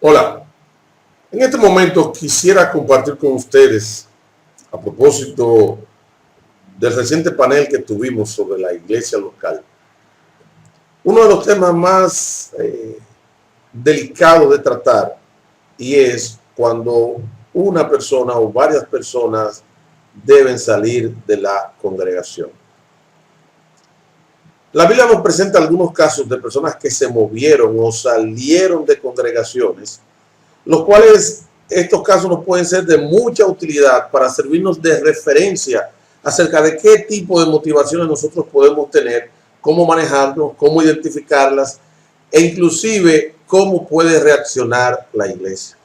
Hola, en este momento quisiera compartir con ustedes, a propósito del reciente panel que tuvimos sobre la iglesia local, uno de los temas más delicados de tratar, y es cuando una persona o varias personas deben salir de la congregación. La Biblia nos presenta algunos casos de personas que se movieron o salieron de congregaciones, los cuales estos casos nos pueden ser de mucha utilidad para servirnos de referencia acerca de qué tipo de motivaciones nosotros podemos tener, cómo manejarnos, cómo identificarlas e inclusive cómo puede reaccionar la iglesia.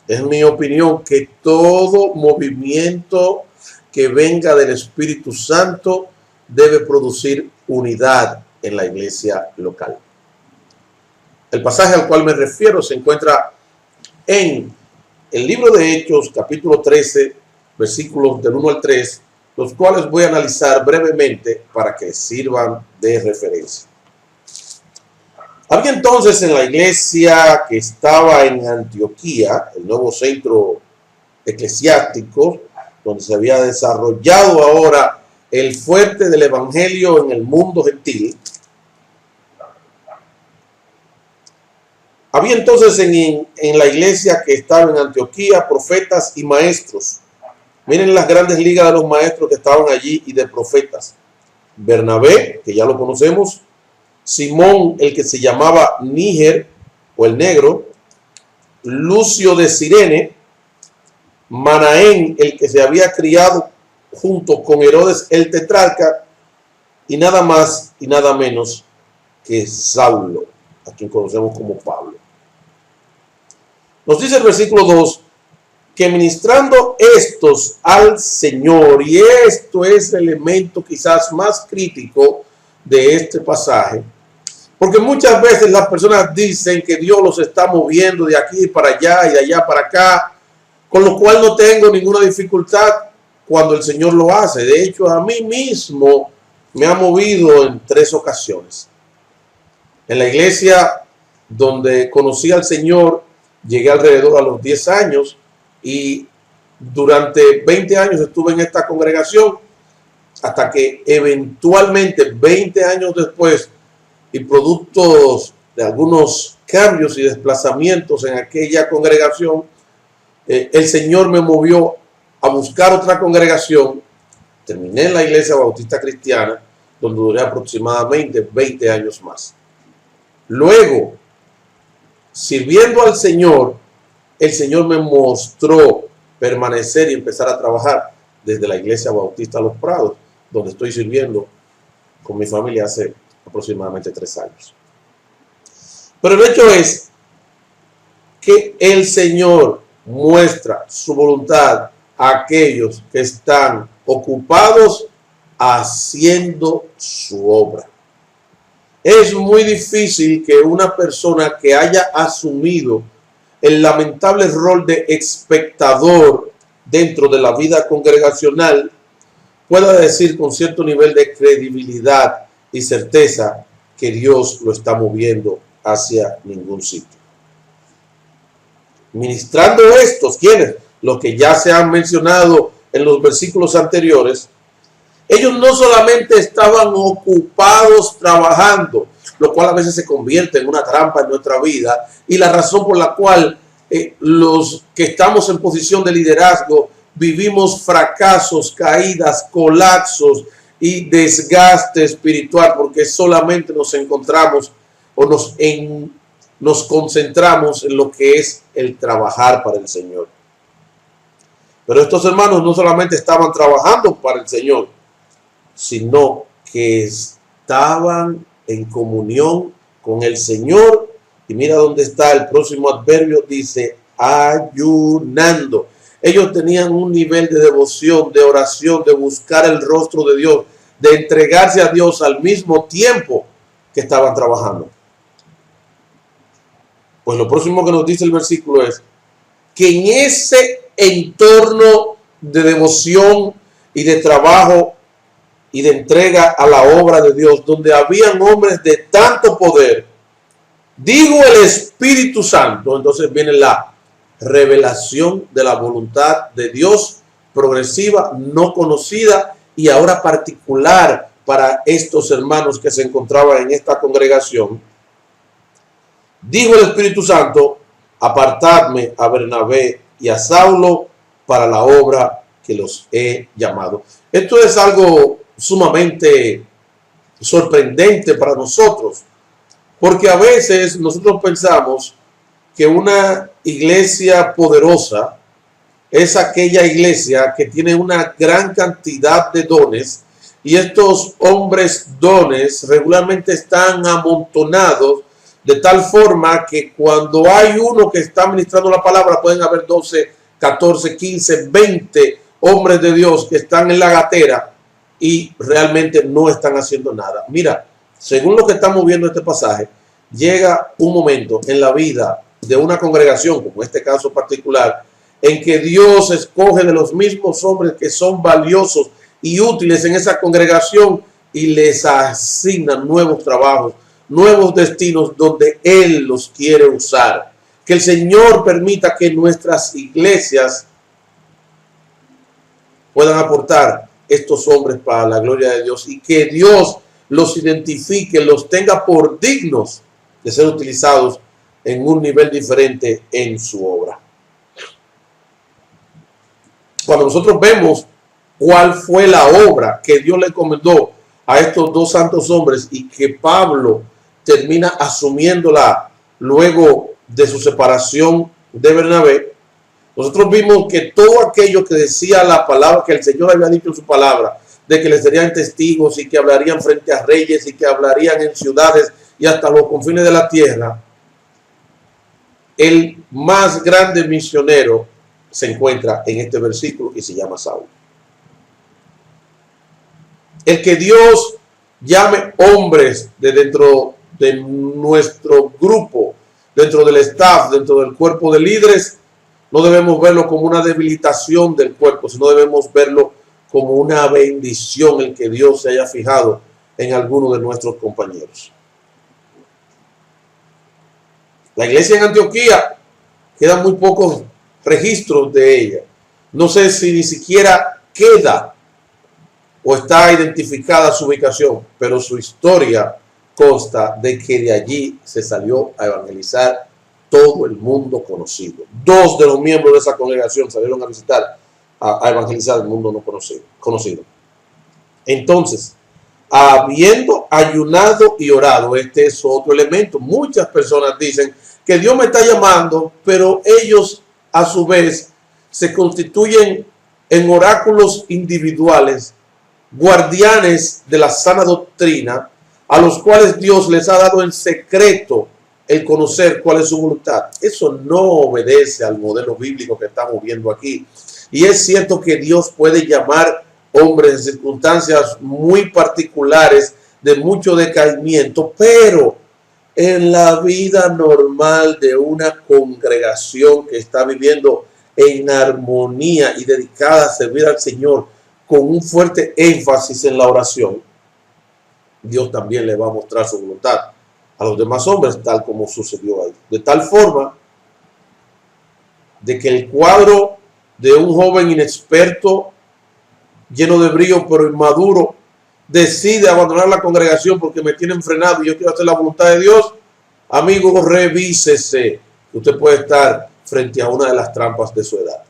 Es mi opinión que todo movimiento que venga del Espíritu Santo debe producir unidad en la iglesia local. El pasaje al cual me refiero se encuentra en el libro de Hechos, capítulo 13, versículos del 1 al 3, los cuales voy a analizar brevemente para que sirvan de referencia. Había entonces en la iglesia que estaba en Antioquía, el nuevo centro eclesiástico, donde se había desarrollado ahora el fuerte del evangelio en el mundo gentil. Había entonces en la iglesia que estaba en Antioquía profetas y maestros. Miren las grandes ligas de los maestros que estaban allí y de profetas. Bernabé, que ya lo conocemos. Simón, el que se llamaba Níger o el negro. Lucio de Cirene. Manaén, el que se había criado junto con Herodes el tetrarca. Y nada más y nada menos que Saulo, a quien conocemos como Pablo. Nos dice el versículo 2 que ministrando estos al Señor, y esto es el elemento quizás más crítico de este pasaje, porque muchas veces las personas dicen que Dios los está moviendo de aquí para allá y de allá para acá, con lo cual no tengo ninguna dificultad cuando el Señor lo hace. De hecho, a mí mismo me ha movido en 3 ocasiones. En la iglesia donde conocí al Señor, llegué alrededor a los 10 años y durante 20 años estuve en esta congregación hasta que eventualmente 20 años después y productos de algunos cambios y desplazamientos en aquella congregación, el Señor me movió a buscar otra congregación. Terminé en la Iglesia Bautista Cristiana, donde duré aproximadamente 20 años más. Luego, sirviendo al Señor, el Señor me mostró permanecer y empezar a trabajar desde la Iglesia Bautista Los Prados, donde estoy sirviendo con mi familia hace aproximadamente 3 años. Pero el hecho es que el Señor muestra su voluntad a aquellos que están ocupados haciendo su obra. Es muy difícil que una persona que haya asumido el lamentable rol de espectador dentro de la vida congregacional pueda decir con cierto nivel de credibilidad y certeza que Dios lo está moviendo hacia ningún sitio. Ministrando estos, ¿quiénes? Los que ya se han mencionado en los versículos anteriores. Ellos no solamente estaban ocupados trabajando, lo cual a veces se convierte en una trampa en nuestra vida, y la razón por la cual los que estamos en posición de liderazgo vivimos fracasos, caídas, colapsos y desgaste espiritual, porque solamente nos encontramos o nos concentramos en lo que es el trabajar para el Señor. Pero estos hermanos no solamente estaban trabajando para el Señor, sino que estaban en comunión con el Señor. Y mira dónde está el próximo adverbio, dice ayunando. Ellos tenían un nivel de devoción, de oración, de buscar el rostro de Dios, de entregarse a Dios al mismo tiempo que estaban trabajando. Pues lo próximo que nos dice el versículo es que en ese entorno de devoción y de trabajo y de entrega a la obra de Dios, donde habían hombres de tanto poder, Digo el Espíritu Santo. Entonces viene la revelación de la voluntad de Dios, progresiva, no conocida y ahora particular para estos hermanos que se encontraban en esta congregación. Dijo el Espíritu Santo: apartadme a Bernabé y a Saulo para la obra que los he llamado. Esto es algo sumamente sorprendente para nosotros, porque a veces nosotros pensamos que una iglesia poderosa es aquella iglesia que tiene una gran cantidad de dones, y estos hombres dones regularmente están amontonados de tal forma que cuando hay uno que está ministrando la palabra pueden haber 12, 14, 15, 20 hombres de Dios que están en la gatera y realmente no están haciendo nada. Mira, según lo que estamos viendo este pasaje, llega un momento en la vida de una congregación, como este caso particular, en que Dios escoge de los mismos hombres que son valiosos y útiles en esa congregación y les asigna nuevos trabajos, nuevos destinos donde Él los quiere usar. Que el Señor permita que nuestras iglesias puedan aportar estos hombres para la gloria de Dios y que Dios los identifique, los tenga por dignos de ser utilizados en un nivel diferente en su obra. Cuando nosotros vemos cuál fue la obra que Dios le encomendó a estos dos santos hombres y que Pablo termina asumiéndola luego de su separación de Bernabé, nosotros vimos que todo aquello que decía la palabra, que el Señor había dicho en su palabra, de que les serían testigos y que hablarían frente a reyes y que hablarían en ciudades y hasta los confines de la tierra, el más grande misionero se encuentra en este versículo y se llama Saulo. El que Dios llame hombres de dentro de nuestro grupo, dentro del staff, dentro del cuerpo de líderes, no debemos verlo como una debilitación del cuerpo, sino debemos verlo como una bendición el que Dios se haya fijado en alguno de nuestros compañeros. La iglesia en Antioquía, quedan muy pocos registros de ella. No sé si ni siquiera queda o está identificada su ubicación, pero su historia consta de que de allí se salió a evangelizar todo el mundo conocido. Dos de los miembros de esa congregación salieron a visitar, a evangelizar el mundo no conocido. Entonces, habiendo ayunado y orado, este es otro elemento. Muchas personas dicen que Dios me está llamando, pero ellos a su vez se constituyen en oráculos individuales, guardianes de la sana doctrina, a los cuales Dios les ha dado en secreto el conocer cuál es su voluntad. Eso no obedece al modelo bíblico que estamos viendo aquí. Y es cierto que Dios puede llamar hombres en circunstancias muy particulares, de mucho decaimiento, pero en la vida normal de una congregación que está viviendo en armonía y dedicada a servir al Señor con un fuerte énfasis en la oración, Dios también le va a mostrar su voluntad a los demás hombres, tal como sucedió ahí. De tal forma de que el cuadro de un joven inexperto, lleno de brío pero inmaduro, decide abandonar la congregación porque me tienen frenado y yo quiero hacer la voluntad de Dios, amigo, revísese. Usted puede estar frente a una de las trampas de su edad.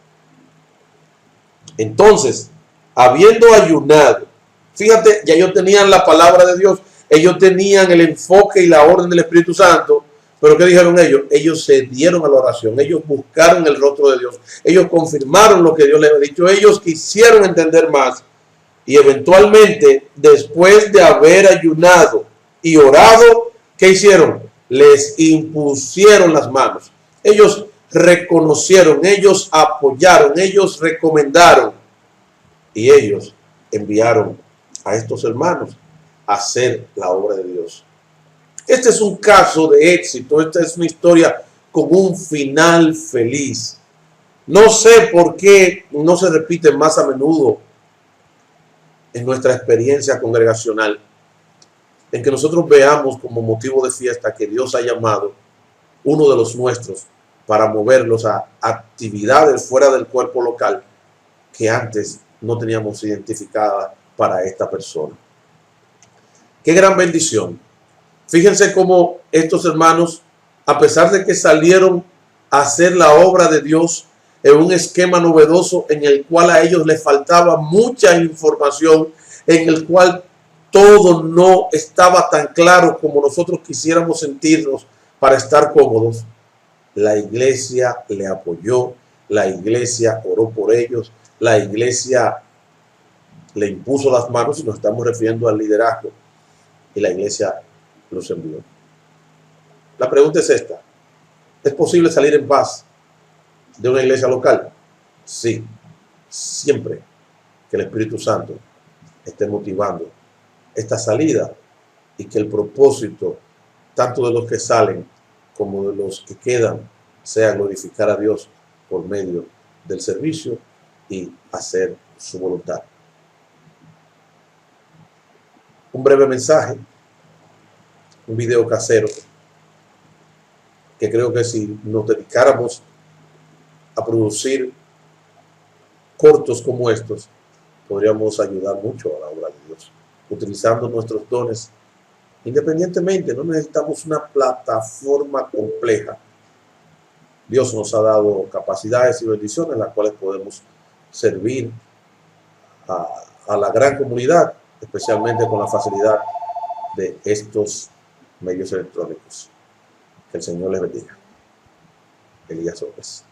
Entonces, habiendo ayunado, fíjate, ya ellos tenían la palabra de Dios, ellos tenían el enfoque y la orden del Espíritu Santo, pero ¿qué dijeron ellos? Ellos se dieron a la oración, ellos buscaron el rostro de Dios, ellos confirmaron lo que Dios les había dicho, ellos quisieron entender más y eventualmente, después de haber ayunado y orado, ¿qué hicieron? Les impusieron las manos. Ellos reconocieron, ellos apoyaron, ellos recomendaron y ellos enviaron a estos hermanos a hacer la obra de Dios. Este es un caso de éxito, esta es una historia con un final feliz. No sé por qué no se repite más a menudo en nuestra experiencia congregacional, en que nosotros veamos como motivo de fiesta que Dios ha llamado uno de los nuestros para moverlos a actividades fuera del cuerpo local que antes no teníamos identificada para esta persona. Qué gran bendición. Fíjense cómo estos hermanos, a pesar de que salieron a hacer la obra de Dios en un esquema novedoso en el cual a ellos les faltaba mucha información, en el cual todo no estaba tan claro como nosotros quisiéramos sentirnos para estar cómodos, la iglesia le apoyó, la iglesia oró por ellos, la iglesia le impuso las manos, y nos estamos refiriendo al liderazgo, y la iglesia los envió. La pregunta es esta: ¿es posible salir en paz de una iglesia local? Sí, siempre que el Espíritu Santo esté motivando esta salida y que el propósito, tanto de los que salen como de los que quedan, sea glorificar a Dios por medio del servicio y hacer su voluntad. Un breve mensaje, un video casero, que creo que si nos dedicáramos a producir cortos como estos, podríamos ayudar mucho a la obra de Dios, utilizando nuestros dones independientemente. No necesitamos una plataforma compleja. Dios nos ha dado capacidades y bendiciones las cuales podemos servir a la gran comunidad, especialmente con la facilidad de estos medios electrónicos. Que el Señor les bendiga. Elías López.